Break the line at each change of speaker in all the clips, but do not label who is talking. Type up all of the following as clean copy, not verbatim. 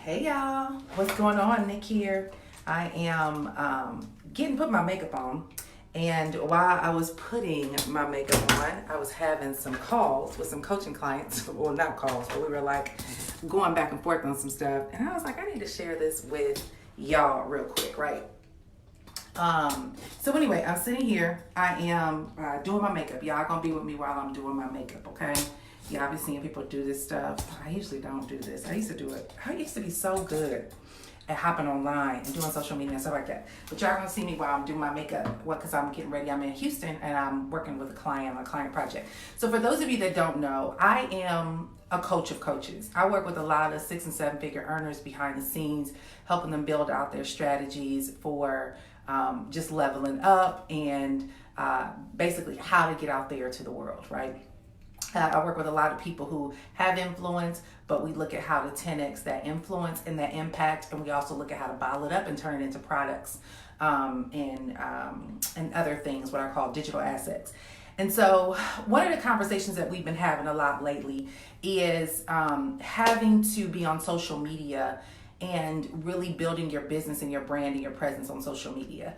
Hey y'all, what's going on? Nick here. I am put my makeup on, and while I was putting my makeup on, I was having some calls with some coaching clients. Well, not calls, but we were like going back and forth on some stuff, and I was like, I need to share this with y'all real quick, right? So anyway, I'm sitting here. I am doing my makeup. Y'all gonna be with me while I'm doing my makeup, okay? Y'all be seeing people do this stuff. I usually don't do this. I used to do it. I used to be so good at hopping online and doing social media and stuff like that. But y'all gonna see me while I'm doing my makeup. Well, because I'm getting ready. I'm in Houston and I'm working with a client on a client project. So for those of you that don't know, I am a coach of coaches. I work with a lot of 6 and 7 figure earners behind the scenes, helping them build out their strategies for just leveling up and basically how to get out there to the world, right? I work with a lot of people who have influence, but we look at how to 10x that influence and that impact, and we also look at how to bottle it up and turn it into products and other things, what I call digital assets. And so one of the conversations that we've been having a lot lately is having to be on social media and really building your business and your brand and your presence on social media.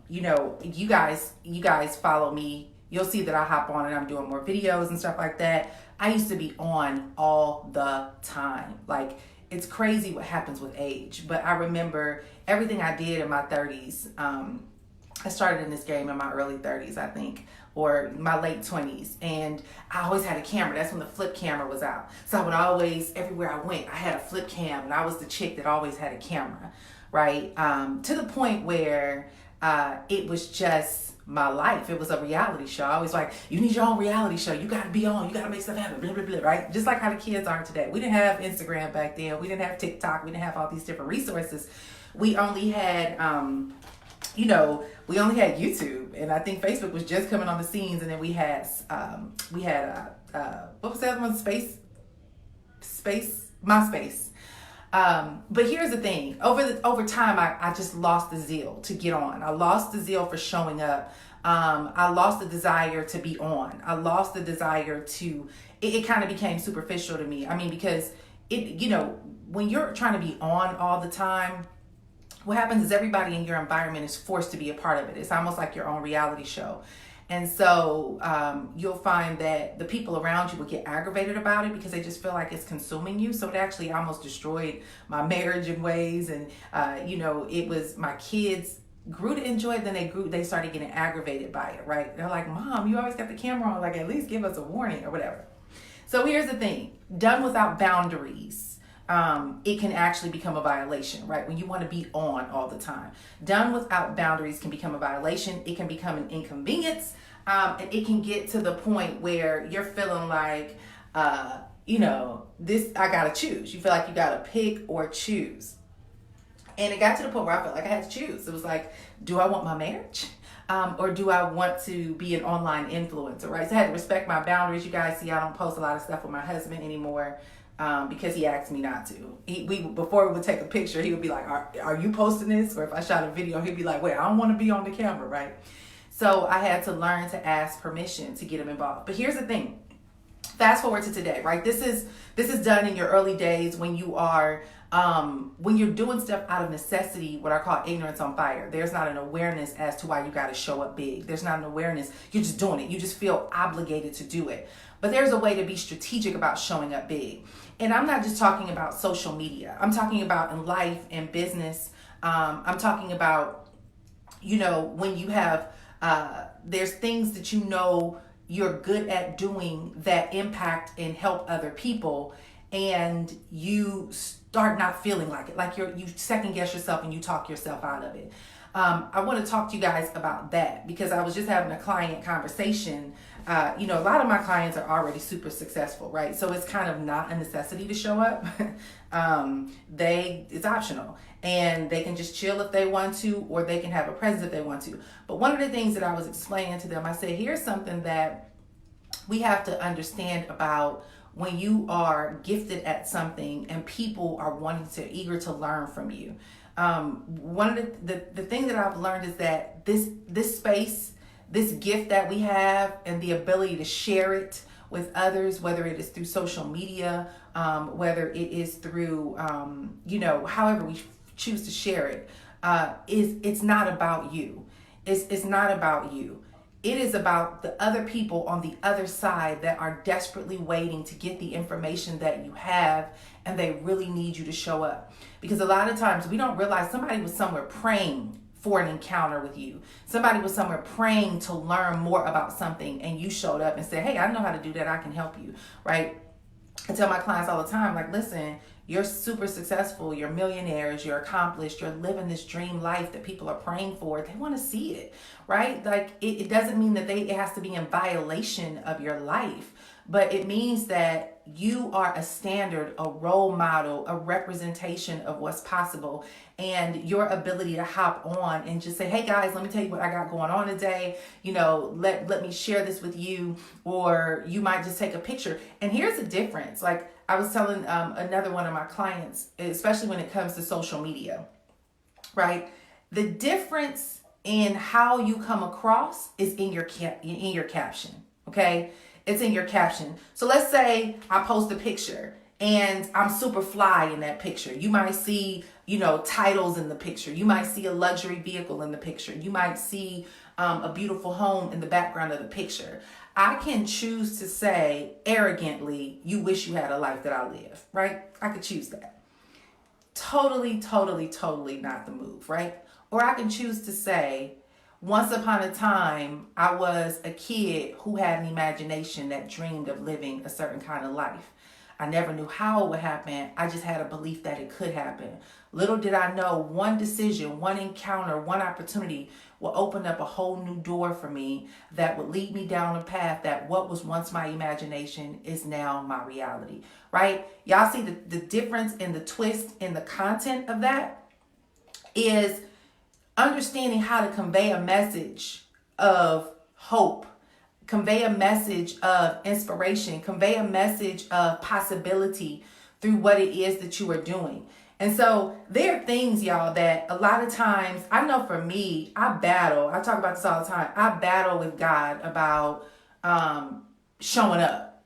You guys follow me. You'll see that I hop on and I'm doing more videos and stuff like that. I used to be on all the time. Like, it's crazy what happens with age. But I remember everything I did in my 30s. I started in this game in my early 30s, I think, or my late 20s. And I always had a camera. That's when the flip camera was out. So I would always, everywhere I went, I had a flip cam. And I was the chick that always had a camera, right? To the point where it was just my life. It was a reality show. I was like, you need your own reality show. You got to be on. You got to make stuff happen. Blah, blah, blah, right? Just like how the kids are today. We didn't have Instagram back then. We didn't have TikTok. We didn't have all these different resources. We only had, we only had YouTube. And I think Facebook was just coming on the scenes. And then we had what was the other one? MySpace. But here's the thing, over time, I just lost the zeal to get on. I lost the zeal for showing up. I lost the desire to be on. I lost the desire to, it kind of became superficial to me. I mean, because when you're trying to be on all the time, what happens is everybody in your environment is forced to be a part of it. It's almost like your own reality show. And so you'll find that the people around you will get aggravated about it because they just feel like it's consuming you. So it actually almost destroyed my marriage in ways. And, it was my kids grew to enjoy it. Then they started getting aggravated by it, right? They're like, Mom, you always got the camera on. Like, at least give us a warning or whatever. So here's the thing. Done without boundaries, it can actually become a violation, right? When you want to be on all the time. Done without boundaries can become a violation. It can become an inconvenience. And it can get to the point where you're feeling like, I gotta choose. You feel like you gotta pick or choose. And it got to the point where I felt like I had to choose. It was like, do I want my marriage? Or do I want to be an online influencer, right? So I had to respect my boundaries. You guys see, I don't post a lot of stuff with my husband anymore. Because he asked me not to. Before we would take a picture, he would be like, are you posting this? Or if I shot a video, he'd be like, wait, I don't want to be on the camera, right? So I had to learn to ask permission to get him involved. But here's the thing. Fast forward to today, right? This is done in your early days when you are when you're doing stuff out of necessity, what I call ignorance on fire. There's not an awareness as to why you got to show up big. There's not an awareness. You're just doing it. You just feel obligated to do it. But there's a way to be strategic about showing up big. And I'm not just talking about social media. I'm talking about in life and business. I'm talking about, when you have, there's things that you're good at doing that impact and help other people, and you start not feeling like it, like you second guess yourself and you talk yourself out of it. I want to talk to you guys about that because I was just having a client conversation. A lot of my clients are already super successful, right? So it's kind of not a necessity to show up. It's optional, and they can just chill if they want to, or they can have a presence if they want to. But one of the things that I was explaining to them, I said, here's something that we have to understand about when you are gifted at something and people are eager to learn from you. One of the thing that I've learned is that this space, this gift that we have and the ability to share it with others, whether it is through social media, whether it is through, however we choose to share it, it's not about you. It's not about you. It is about the other people on the other side that are desperately waiting to get the information that you have, and they really need you to show up. Because a lot of times we don't realize somebody was somewhere praying for an encounter with you. Somebody was somewhere praying to learn more about something, and you showed up and said, hey, I know how to do that. I can help you, right? I tell my clients all the time, like, listen, you're super successful, you're millionaires, you're accomplished, you're living this dream life that people are praying for. They want to see it, right? Like, it doesn't mean that it has to be in violation of your life, but it means that you are a standard, a role model, a representation of what's possible, and your ability to hop on and just say, hey guys, let me tell you what I got going on today. Let me share this with you. Or you might just take a picture. And here's the difference. Like I was telling another one of my clients, especially when it comes to social media, right? The difference in how you come across is in your caption, okay? It's in your caption. So let's say I post a picture and I'm super fly in that picture. You might see, titles in the picture. You might see a luxury vehicle in the picture. You might see a beautiful home in the background of the picture. I can choose to say arrogantly, you wish you had a life that I live, right? I could choose that. Totally, totally, totally not the move, right? Or I can choose to say, once upon a time, I was a kid who had an imagination that dreamed of living a certain kind of life. I never knew how it would happen. I just had a belief that it could happen. Little did I know, one decision, one encounter, one opportunity will open up a whole new door for me that would lead me down a path that what was once my imagination is now my reality, right? Y'all see the difference in the twist in the content of that is understanding how to convey a message of hope, convey a message of inspiration, convey a message of possibility through what it is that you are doing. And so there are things, y'all, that a lot of times, I know for me, I talk about this all the time. I battle with God about showing up.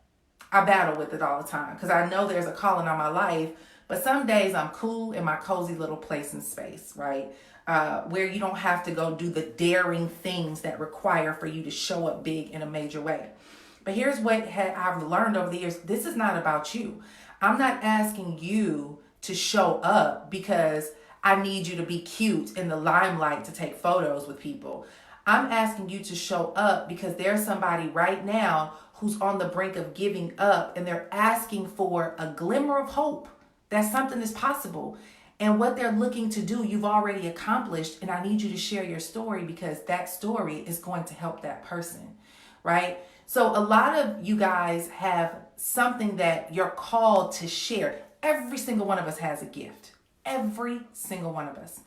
I battle with it all the time because I know there's a calling on my life, but some days I'm cool in my cozy little place and space, right? Where you don't have to go do the daring things that require for you to show up big in a major way. But here's what I've learned over the years. This is not about you. I'm not asking you to show up because I need you to be cute in the limelight to take photos with people. I'm asking you to show up because there's somebody right now who's on the brink of giving up, and they're asking for a glimmer of hope that something is possible. And what they're looking to do, you've already accomplished. And I need you to share your story because that story is going to help that person, right? So a lot of you guys have something that you're called to share. Every single one of us has a gift. Every single one of us.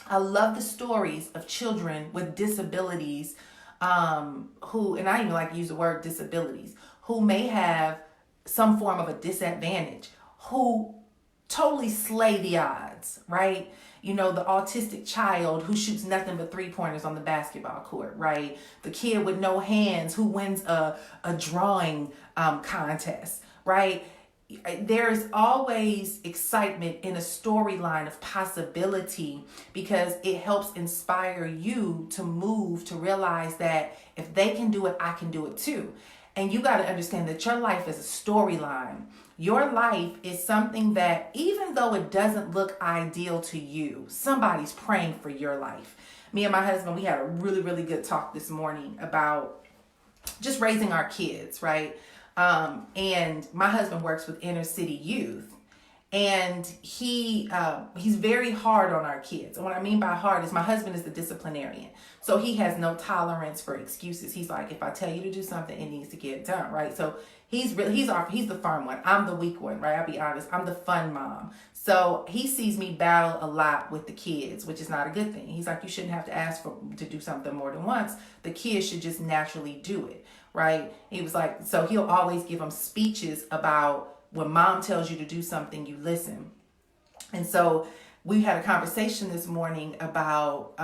I love the stories of children with disabilities who, and I even like to use the word disabilities, who may have some form of a disadvantage, who totally slay the odds, right? The autistic child who shoots nothing but 3-pointers on the basketball court, right? The kid with no hands who wins a drawing contest, right? There's always excitement in a storyline of possibility because it helps inspire you to move, to realize that if they can do it, I can do it too. And you got to understand that your life is a storyline. Your life is something that even though it doesn't look ideal to you, somebody's praying for your life. Me and my husband, we had a really, really good talk this morning about just raising our kids, right? And my husband works with inner city youth, and he's very hard on our kids. And what I mean by hard is my husband is the disciplinarian. So he has no tolerance for excuses. He's like, if I tell you to do something, it needs to get done, right? So he's the firm one. I'm the weak one, right? I'll be honest. I'm the fun mom. So he sees me battle a lot with the kids, which is not a good thing. He's like, you shouldn't have to ask to do something more than once. The kids should just naturally do it, right? He was like, so he'll always give them speeches about when mom tells you to do something, you listen. And so we had a conversation this morning about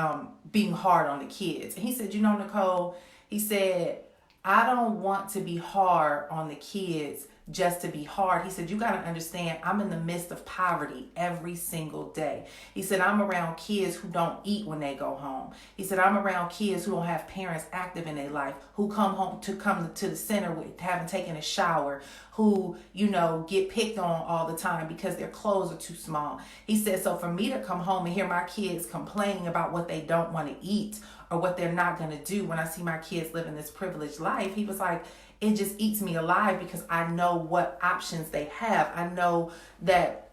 being hard on the kids. And he said, Nicole, he said, I don't want to be hard on the kids just to be hard. He said, you got to understand, I'm in the midst of poverty every single day. He said, I'm around kids who don't eat when they go home. He said, I'm around kids who don't have parents active in their life, who come home to the center with haven't taken a shower, who, get picked on all the time because their clothes are too small. He said, so for me to come home and hear my kids complaining about what they don't want to eat or what they're not going to do when I see my kids living this privileged life, he was like, it just eats me alive because I know what options they have. I know that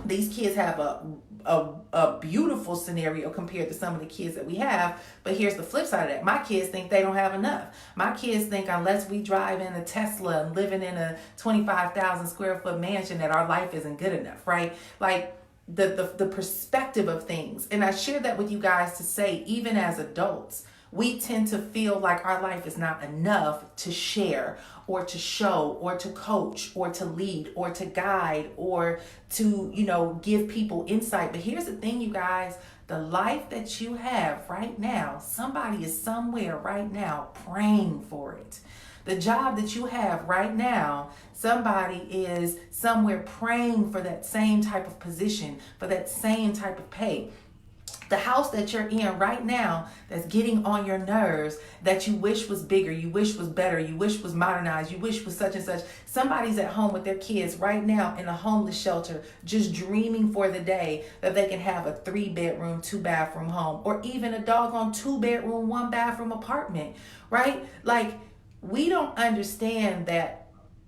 these kids have a beautiful scenario compared to some of the kids that we have. But here's the flip side of that. My kids think they don't have enough. My kids think unless we drive in a Tesla and living in a 25,000 square foot mansion that our life isn't good enough, right? Like the perspective of things. And I share that with you guys to say, even as adults, we tend to feel like our life is not enough to share or to show or to coach or to lead or to guide or to, give people insight. But here's the thing, you guys, the life that you have right now, somebody is somewhere right now praying for it. The job that you have right now, somebody is somewhere praying for that same type of position, for that same type of pay. The house that you're in right now that's getting on your nerves, that you wish was bigger, you wish was better, you wish was modernized, you wish was such and such. Somebody's at home with their kids right now in a homeless shelter, just dreaming for the day that they can have a 3-bedroom, 2-bathroom home, or even a doggone 2-bedroom, 1-bathroom apartment, right? Like, we don't understand that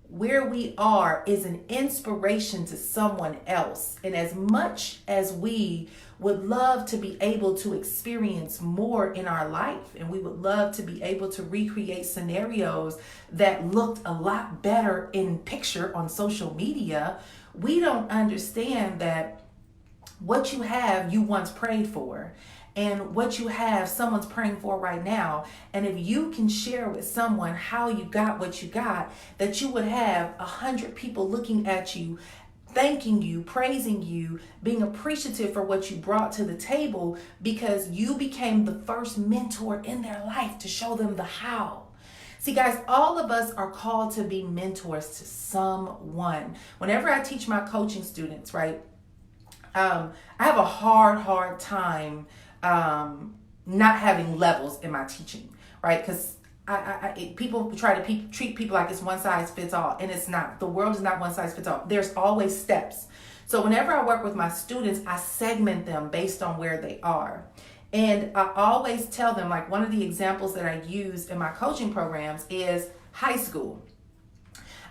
where we are is an inspiration to someone else. And as much as we would love to be able to experience more in our life, and we would love to be able to recreate scenarios that looked a lot better in picture on social media, we don't understand that what you have, you once prayed for. And what you have, someone's praying for right now. And if you can share with someone how you got what you got, that you would have 100 people looking at you, thanking you, praising you, being appreciative for what you brought to the table because you became the first mentor in their life to show them the how. See, guys, all of us are called to be mentors to someone. Whenever I teach my coaching students, right, I have a hard time not having levels in my teaching, right? Because people try to treat people like it's one size fits all, and it's not. The world is not one size fits all. There's always steps. So whenever I work with my students, I segment them based on where they are. And I always tell them, like, one of the examples that I use in my coaching programs is high school.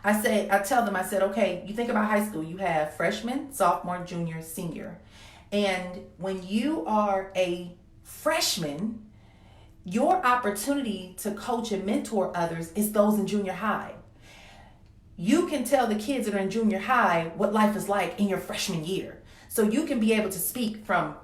I tell them, okay, you think about high school, you have freshman, sophomore, junior, senior. And when you are a freshman, your opportunity to coach and mentor others is those in junior high. You can tell the kids that are in junior high what life is like in your freshman year. So you can be able to speak from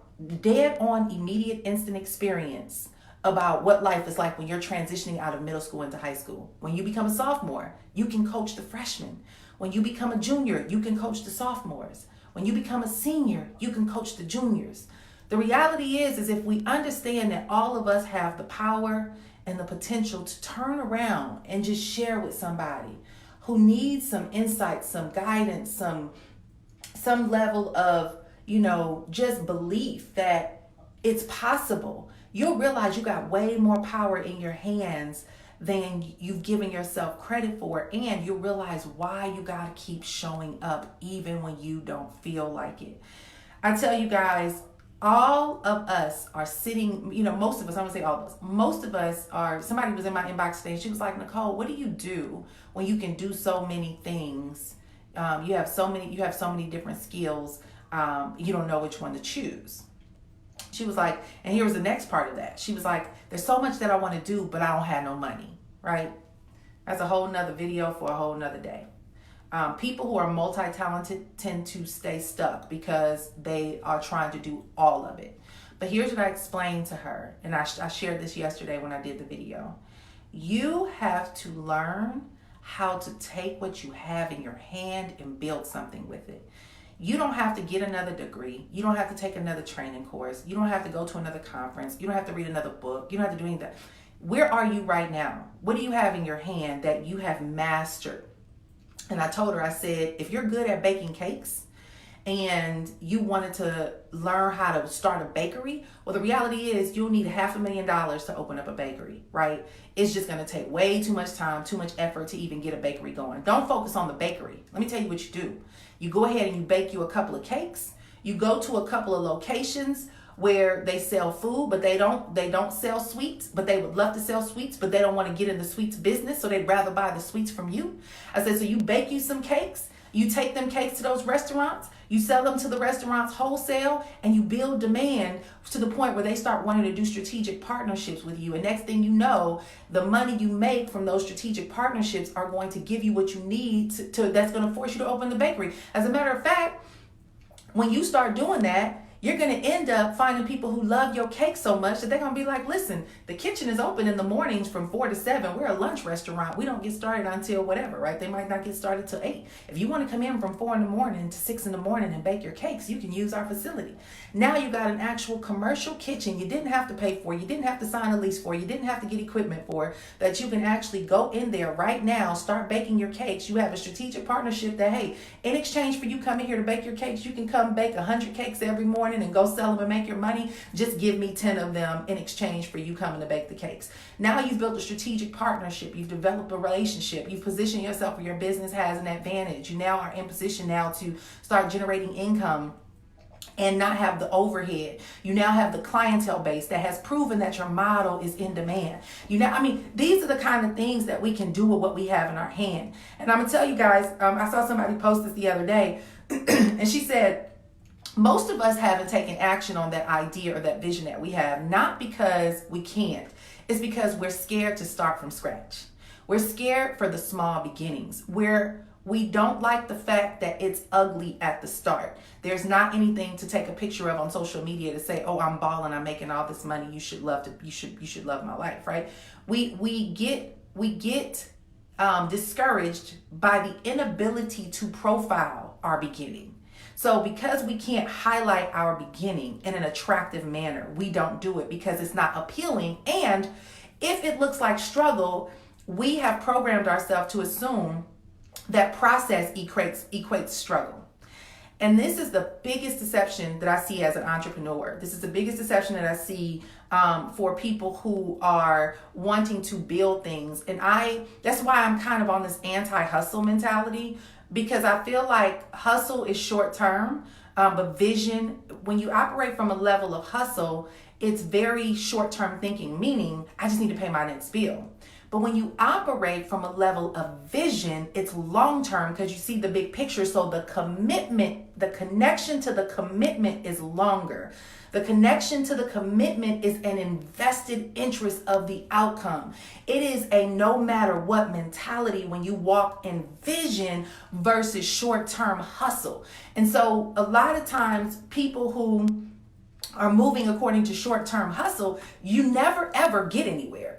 dead on immediate instant experience about what life is like when you're transitioning out of middle school into high school. When you become a sophomore, you can coach the freshmen. When you become a junior, you can coach the sophomores. When you become a senior, you can coach the juniors. The reality is if we understand that all of us have the power and the potential to turn around and just share with somebody who needs some insight, some guidance, some level of, just belief that it's possible, you'll realize you got way more power in your hands than you've given yourself credit for, and you'll realize why you got to keep showing up even when you don't feel like it. I tell you guys, all of us are sitting, most of us, I'm gonna say all of us, most of us are, somebody was in my inbox today, she was like, Nicole, what do you do when you can do so many things? You have so many different skills, you don't know which one to choose. She was like, and here was the next part of that. She was like, there's so much that I want to do, but I don't have no money, right? That's a whole nother video for a whole nother day. People who are multi-talented tend to stay stuck because they are trying to do all of it. But here's what I explained to her, and I shared this yesterday when I did the video. You have to learn how to take what you have in your hand and build something with it. You don't have to get another degree. You don't have to take another training course. You don't have to go to another conference. You don't have to read another book. You don't have to do anything. Where are you right now? What do you have in your hand that you have mastered? And I told her, I said, if you're good at baking cakes and you wanted to learn how to start a bakery, well, the reality is you'll need $500,000 to open up a bakery, right? It's just going to take way too much time, too much effort to even get a bakery going. Don't focus on the bakery. Let me tell you what you do. You go ahead and you bake you a couple of cakes. You go to a couple of locations where they sell food, but they don't sell sweets, but they would love to sell sweets, but they don't want to get in the sweets business, so they'd rather buy the sweets from you. I said, so you bake you some cakes, you take them cakes to those restaurants, you sell them to the restaurants wholesale, and you build demand to the point where they start wanting to do strategic partnerships with you. And next thing you know, the money you make from those strategic partnerships are going to give you what you need to that's going to force you to open the bakery. As a matter of fact, when you start doing that, you're going to end up finding people who love your cake so much that they're going to be like, listen, the kitchen is open in the mornings from 4 to 7. We're a lunch restaurant. We don't get started until whatever, right? They might not get started till 8. If you want to come in from 4 in the morning to 6 in the morning and bake your cakes, you can use our facility. Now you got an actual commercial kitchen you didn't have to pay for, you didn't have to sign a lease for, you didn't have to get equipment for, that you can actually go in there right now, start baking your cakes. You have a strategic partnership that, hey, in exchange for you coming here to bake your cakes, you can come bake 100 cakes every morning and go sell them and make your money. Just give me 10 of them in exchange for you coming to bake the cakes. Now you've built a strategic partnership. You've developed a relationship. You've positioned yourself where your business has an advantage. You now are in position now to start generating income and not have the overhead. You now have the clientele base that has proven that your model is in demand. These are the kind of things that we can do with what we have in our hand. And I'm gonna tell you guys, I saw somebody post this the other day, and she said, most of us haven't taken action on that idea or that vision that we have, not because we can't. It's because we're scared to start from scratch. We're scared for the small beginnings. We don't like the fact that it's ugly at the start. There's not anything to take a picture of on social media to say, oh, I'm balling, I'm making all this money, you should love my life, right? We get discouraged by the inability to profile our beginning. So because we can't highlight our beginning in an attractive manner, we don't do it because it's not appealing. And if it looks like struggle, we have programmed ourselves to assume that process equates struggle. And this is the biggest deception that I see as an entrepreneur. This is the biggest deception that I see for people who are wanting to build things. And that's why I'm kind of on this anti-hustle mentality, because I feel like hustle is short term, but vision, when you operate from a level of hustle, it's very short term thinking, meaning I just need to pay my next bill. But when you operate from a level of vision, it's long term because you see the big picture. So the commitment, the connection to the commitment is longer. The connection to the commitment is an invested interest of the outcome. It is a no matter what mentality when you walk in vision versus short-term hustle. And so a lot of times people who are moving according to short-term hustle, you never ever get anywhere.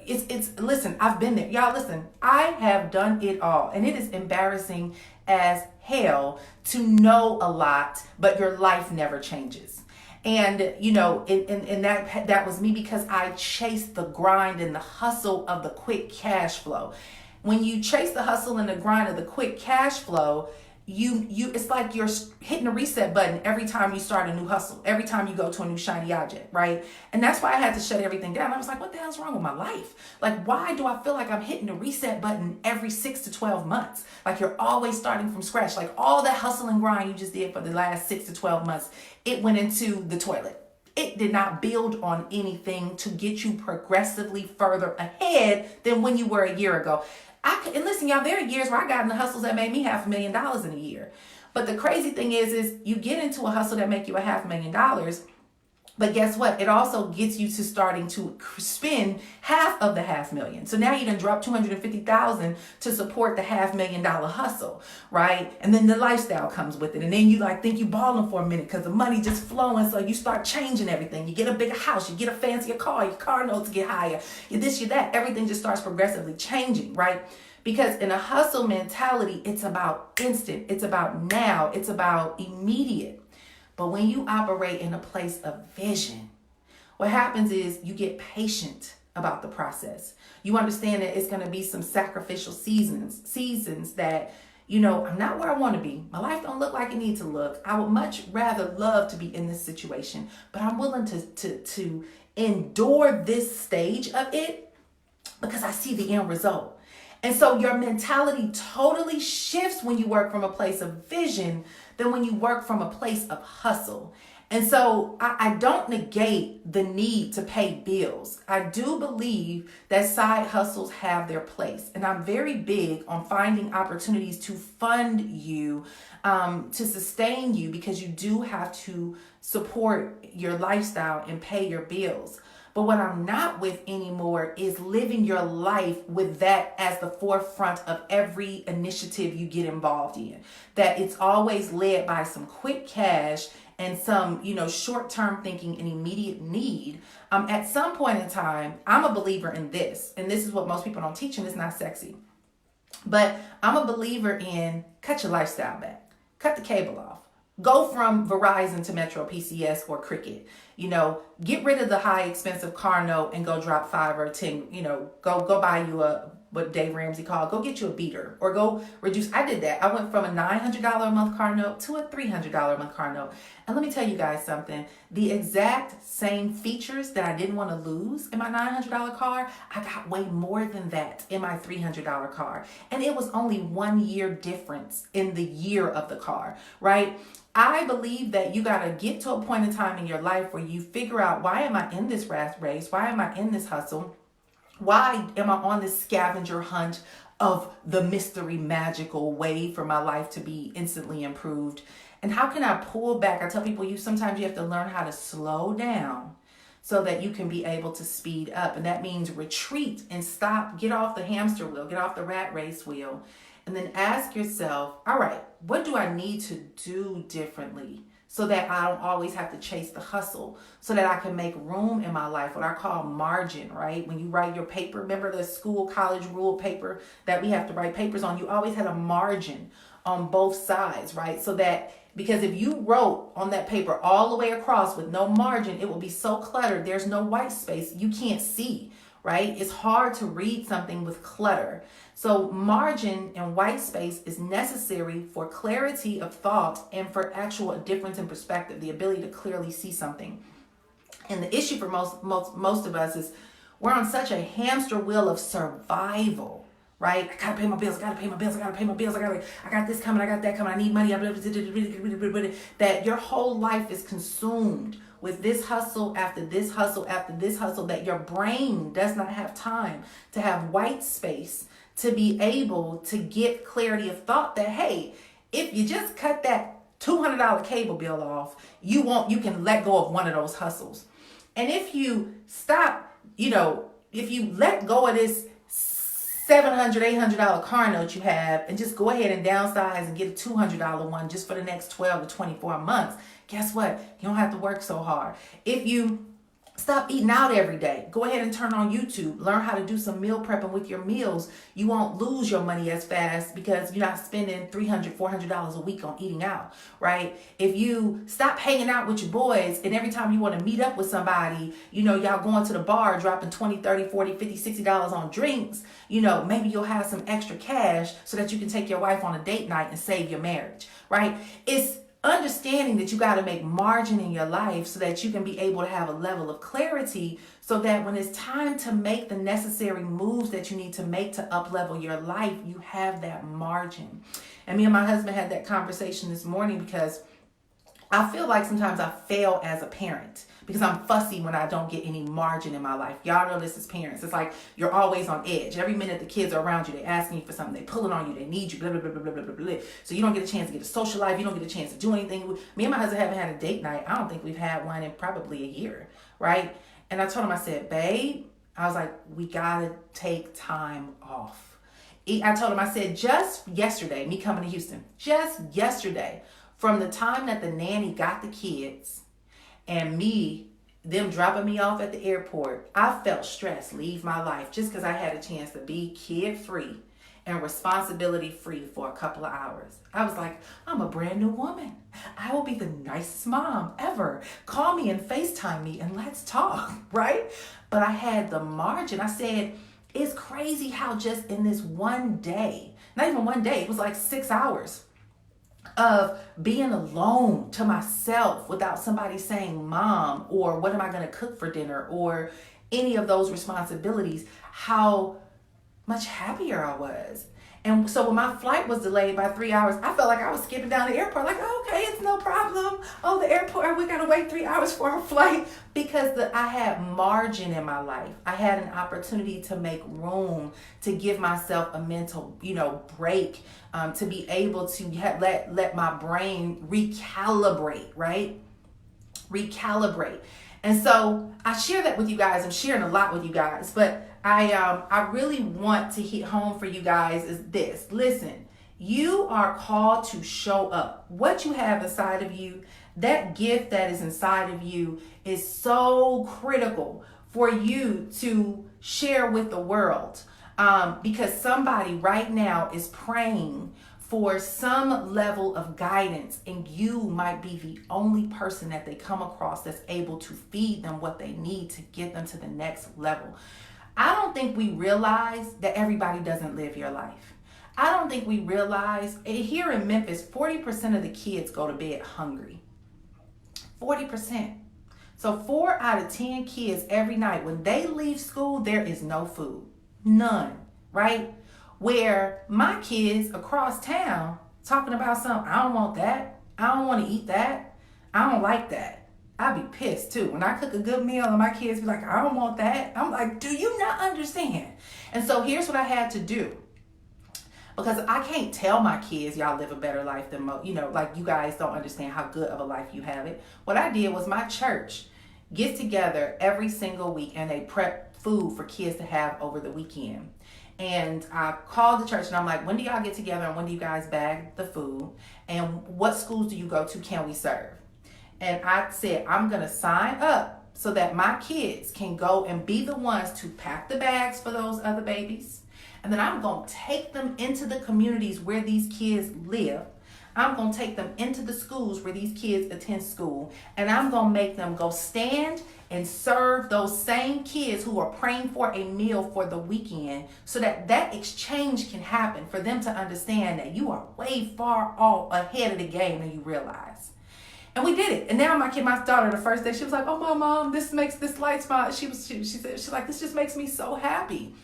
Listen, I've been there. Y'all listen, I have done it all. And it is embarrassing as hell to know a lot, but your life never changes. And, and that was me because I chased the grind and the hustle of the quick cash flow. When you chase the hustle and the grind of the quick cash flow, it's like you're hitting a reset button every time you start a new hustle, every time you go to a new shiny object, right? And that's why I had to shut everything down. I was like, what the hell's wrong with my life? Like, why do I feel like I'm hitting the reset button every 6 to 12 months? Like you're always starting from scratch. Like all that hustle and grind you just did for the last 6 to 12 months, it went into the toilet. It did not build on anything to get you progressively further ahead than when you were a year ago. And listen, y'all, there are years where I got in the hustles that made me $500,000 in a year. But the crazy thing is you get into a hustle that make you $500,000, but guess what? It also gets you to starting to spend half of the $500,000. So now you done drop $250,000 to support the $500,000 hustle, right? And then the lifestyle comes with it. And then you think you balling for a minute because the money just flowing. So you start changing everything. You get a bigger house, you get a fancier car, your car notes get higher, you this, you that. Everything just starts progressively changing, right? Because in a hustle mentality, it's about instant, it's about now, it's about immediate. But when you operate in a place of vision, what happens is you get patient about the process. You understand that it's going to be some sacrificial seasons that, I'm not where I want to be. My life don't look like it needs to look. I would much rather love to be in this situation, but I'm willing to endure this stage of it because I see the end result. And so your mentality totally shifts when you work from a place of vision than when you work from a place of hustle. And so I don't negate the need to pay bills. I do believe that side hustles have their place. And I'm very big on finding opportunities to fund you, to sustain you, because you do have to support your lifestyle and pay your bills. But what I'm not with anymore is living your life with that as the forefront of every initiative you get involved in. That it's always led by some quick cash and some, short-term thinking and immediate need. At some point in time, I'm a believer in this. And this is what most people don't teach, and it's not sexy. But I'm a believer in cut your lifestyle back. Cut the cable off. Go from Verizon to Metro, PCS, or Cricket. Get rid of the high expensive car note and go drop 5 or 10, go buy you what Dave Ramsey called, go get you a beater or go reduce. I did that. I went from a $900 a month car note to a $300 a month car note. And let me tell you guys something, the exact same features that I didn't want to lose in my $900 car, I got way more than that in my $300 car. And it was only 1 year difference in the year of the car, right? I believe that you got to get to a point in time in your life where you figure out, why am I in this rat race? Why am I in this hustle? Why am I on this scavenger hunt of the mystery magical way for my life to be instantly improved? And how can I pull back? I tell people sometimes you have to learn how to slow down so that you can be able to speed up. And that means retreat and stop, get off the hamster wheel, get off the rat race wheel. And then ask yourself, all right, what do I need to do differently so that I don't always have to chase the hustle, so that I can make room in my life, what I call margin, right? When you write your paper, remember the school, college rule paper that we have to write papers on, you always had a margin on both sides, right? So that, because if you wrote on that paper all the way across with no margin, it will be so cluttered, there's no white space, you can't see, right? It's hard to read something with clutter. So margin and white space is necessary for clarity of thought and for actual difference in perspective, the ability to clearly see something. And the issue for most of us is we're on such a hamster wheel of survival, right? I gotta pay my bills, I got this coming, I got that coming, I need money, that your whole life is consumed with this hustle after this hustle after this hustle, that your brain does not have time to have white space to be able to get clarity of thought that, hey, if you just cut that $200 cable bill off, you can let go of one of those hustles. And if you stop, if you let go of this $700, $800 car note you have and just go ahead and downsize and get a $200 one just for the next 12 to 24 months, guess what? You don't have to work so hard. If you stop eating out every day, go ahead and turn on YouTube, learn how to do some meal prepping with your meals. You won't lose your money as fast because you're not spending $300, $400 a week on eating out, right? If you stop hanging out with your boys and every time you want to meet up with somebody, y'all going to the bar, dropping $20, $30, $40, $50, $60 on drinks, maybe you'll have some extra cash so that you can take your wife on a date night and save your marriage, right? It's understanding that you got to make margin in your life so that you can be able to have a level of clarity so that when it's time to make the necessary moves that you need to make to up-level your life, you have that margin. And me and my husband had that conversation this morning because I feel like sometimes I fail as a parent because I'm fussy when I don't get any margin in my life. Y'all know this as parents. It's like you're always on edge. Every minute the kids are around you, they're asking you for something, they're pulling on you, they need you, blah, blah, blah, blah, blah, blah, blah. So you don't get a chance to get a social life. You don't get a chance to do anything. Me and my husband haven't had a date night. I don't think we've had one in probably a year, right? And I told him, I said, babe, I was like, we got to take time off. I told him, I said, just yesterday, me coming to Houston, just yesterday, from the time that the nanny got the kids and them dropping me off at the airport, I felt stress leave my life just because I had a chance to be kid free and responsibility free for a couple of hours. I was like, I'm a brand new woman. I will be the nicest mom ever. Call me and FaceTime me and let's talk, right? But I had the margin. I said, it's crazy how just in this one day, not even one day, it was like 6 hours of being alone to myself without somebody saying mom or what am I going to cook for dinner or any of those responsibilities, how much happier I was. And so when my flight was delayed by 3 hours, I felt like I was skipping down the airport, like, oh, okay, it's no problem. Oh, the airport, we got to wait 3 hours for our flight, because I had margin in my life. I had an opportunity to make room, to give myself a mental, break, to be able to let my brain recalibrate, right? Recalibrate. And so I share that with you guys. I'm sharing a lot with you guys, but I really want to hit home for you guys is this. Listen, you are called to show up. What you have inside of you, that gift that is inside of you is so critical for you to share with the world, because somebody right now is praying for some level of guidance, and you might be the only person that they come across that's able to feed them what they need to get them to the next level. I don't think we realize that everybody doesn't live your life. I don't think we realize, here in Memphis, 40% of the kids go to bed hungry. 40%. So 4 out of 10 kids every night, when they leave school, there is no food. None, right? Where my kids across town talking about something, I don't want that. I don't want to eat that. I don't like that. I'd be pissed too. When I cook a good meal and my kids be like, I don't want that. I'm like, do you not understand? And so here's what I had to do. Because I can't tell my kids, y'all live a better life than like you guys don't understand how good of a life you have it. What I did was my church gets together every single week and they prep food for kids to have over the weekend. And I called the church and I'm like, when do y'all get together and when do you guys bag the food? And what schools do you go to? Can we serve? And I said, I'm going to sign up so that my kids can go and be the ones to pack the bags for those other babies. And then I'm going to take them into the communities where these kids live. I'm going to take them into the schools where these kids attend school. And I'm going to make them go stand and serve those same kids who are praying for a meal for the weekend, so that that exchange can happen, for them to understand that you are way far off ahead of the game than you realize. And we did it. And now my daughter, the first day, she was like, oh, my mom, this makes this light smile. She said, she's like, this just makes me so happy.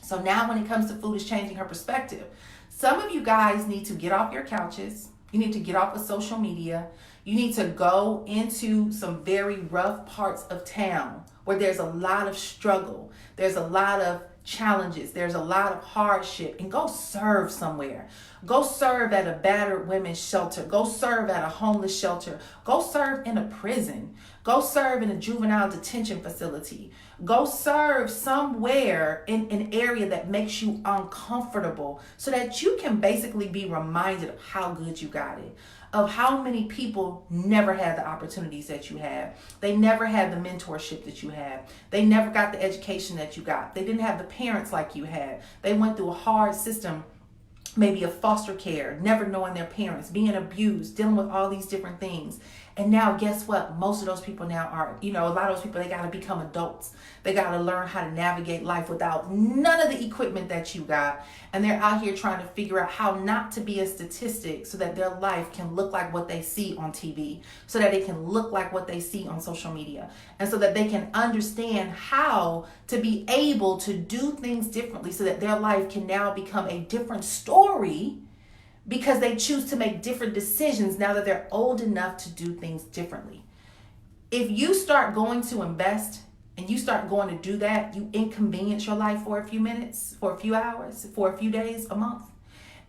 So now when it comes to food, it's changing her perspective. Some of you guys need to get off your couches. You need to get off of social media. You need to go into some very rough parts of town where there's a lot of struggle. There's a lot of challenges. There's a lot of hardship, and go serve somewhere. Go serve at a battered women's shelter. Go serve at a homeless shelter. Go serve in a prison. Go serve in a juvenile detention facility. Go serve somewhere in an area that makes you uncomfortable, so that you can basically be reminded of how good you got it, of how many people never had the opportunities that you had. They never had the mentorship that you had. They never got the education that you got. They didn't have the parents like you had. They went through a hard system, maybe of foster care, never knowing their parents, being abused, dealing with all these different things. And now guess what? Most of those people now are, a lot of those people, they got to become adults. They got to learn how to navigate life without none of the equipment that you got. And they're out here trying to figure out how not to be a statistic, so that their life can look like what they see on TV, so that it can look like what they see on social media, and so that they can understand how to be able to do things differently, so that their life can now become a different story, because they choose to make different decisions now that they're old enough to do things differently. If you start going to invest and you start going to do that, you inconvenience your life for a few minutes, for a few hours, for a few days, a month,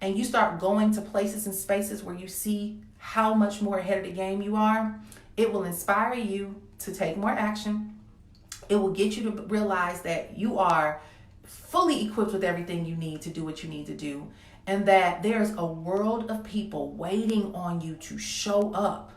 and you start going to places and spaces where you see how much more ahead of the game you are, it will inspire you to take more action. It will get you to realize that you are fully equipped with everything you need to do what you need to do, and that there's a world of people waiting on you to show up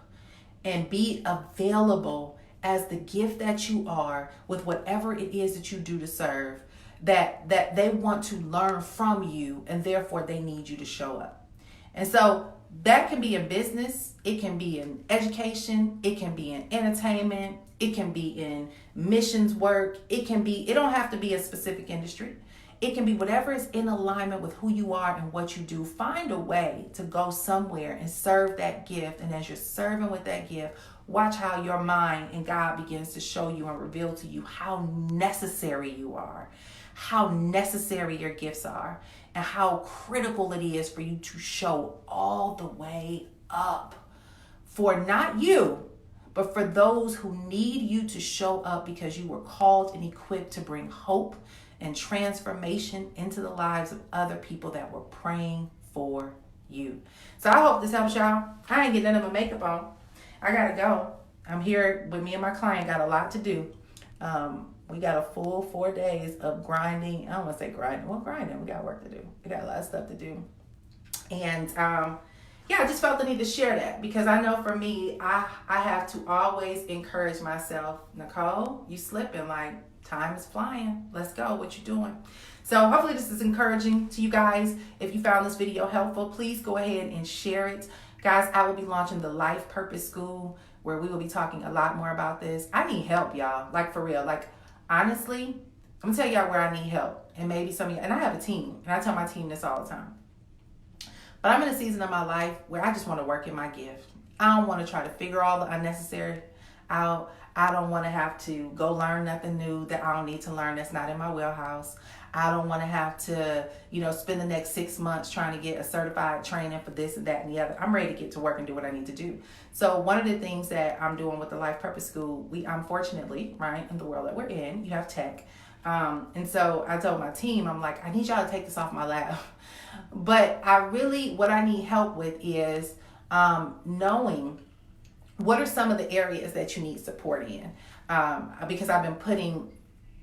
and be available as the gift that you are, with whatever it is that you do to serve. that they want to learn from you, and therefore they need you to show up. And so that can be in business, it can be in education, it can be in entertainment, it can be in missions work, it don't have to be a specific industry. It can be whatever is in alignment with who you are and what you do. Find a way to go somewhere and serve that gift. And as you're serving with that gift, watch how your mind and God begins to show you and reveal to you how necessary you are, how necessary your gifts are, and how critical it is for you to show all the way up for not you, but for those who need you to show up, because you were called and equipped to bring hope and transformation into the lives of other people that were praying for you. So I hope this helps y'all. I ain't getting none of my makeup on. I gotta go. I'm here with me and my client, got a lot to do. We got a full 4 days of grinding. I don't want to say grinding. Well, grinding. We got work to do. We got a lot of stuff to do. And yeah, I just felt the need to share that, because I know for me, I have to always encourage myself. Nicole, you slipping, like time is flying. Let's go. What you doing? So hopefully this is encouraging to you guys. If you found this video helpful, please go ahead and share it. Guys, I will be launching the Life Purpose School, where we will be talking a lot more about this. I need help, y'all. Like, for real. Like, honestly, I'm gonna tell y'all where I need help. And maybe some of you, and I have a team, and I tell my team this all the time. But I'm in a season of my life where I just want to work in my gift. I don't want to try to figure all the unnecessary out. I don't want to have to go learn nothing new that I don't need to learn, that's not in my wheelhouse. I don't want to have to, spend the next 6 months trying to get a certified training for this and that and the other. I'm ready to get to work and do what I need to do. So one of the things that I'm doing with the Life Purpose School, unfortunately, right, in the world that we're in, you have tech. And so I told my team, I'm like, I need y'all to take this off my lap. But what I need help with is knowing what are some of the areas that you need support in. Because I've been putting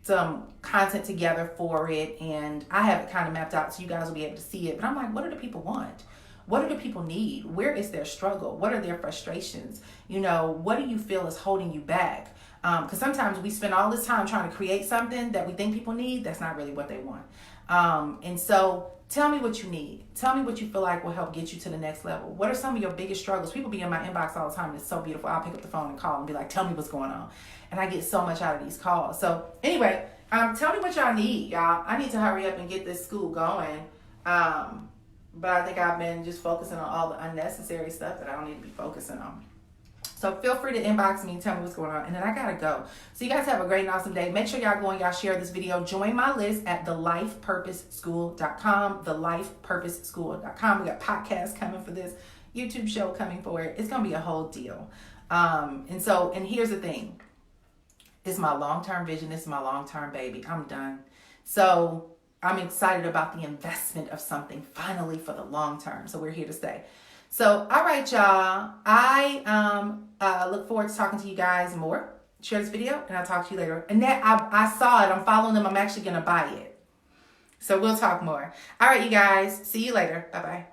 some content together for it, and I have it kind of mapped out so you guys will be able to see it. But I'm like, what do the people want? What do the people need? Where is their struggle? What are their frustrations? What do you feel is holding you back? Because sometimes we spend all this time trying to create something that we think people need. That's not really what they want. And so tell me what you need. Tell me what you feel like will help get you to the next level. What are some of your biggest struggles? People be in my inbox all the time, and it's so beautiful. I'll pick up the phone and call and be like, tell me what's going on. And I get so much out of these calls. So anyway, tell me what y'all need, y'all. I need to hurry up and get this school going. But I think I've been just focusing on all the unnecessary stuff that I don't need to be focusing on. So feel free to inbox me and tell me what's going on. And then I gotta go. So you guys have a great and awesome day. Make sure y'all go and y'all share this video. Join my list at thelifepurposeschool.com. Thelifepurposeschool.com. We got podcasts coming for this, YouTube show coming for it. It's gonna be a whole deal. And here's the thing. This is my long-term vision. This is my long-term baby. I'm done. So I'm excited about the investment of something finally for the long term. So we're here to stay. So, all right, y'all. I look forward to talking to you guys more. Share this video, and I'll talk to you later. And that I saw it. I'm following them. I'm actually going to buy it. So we'll talk more. All right, you guys. See you later. Bye-bye.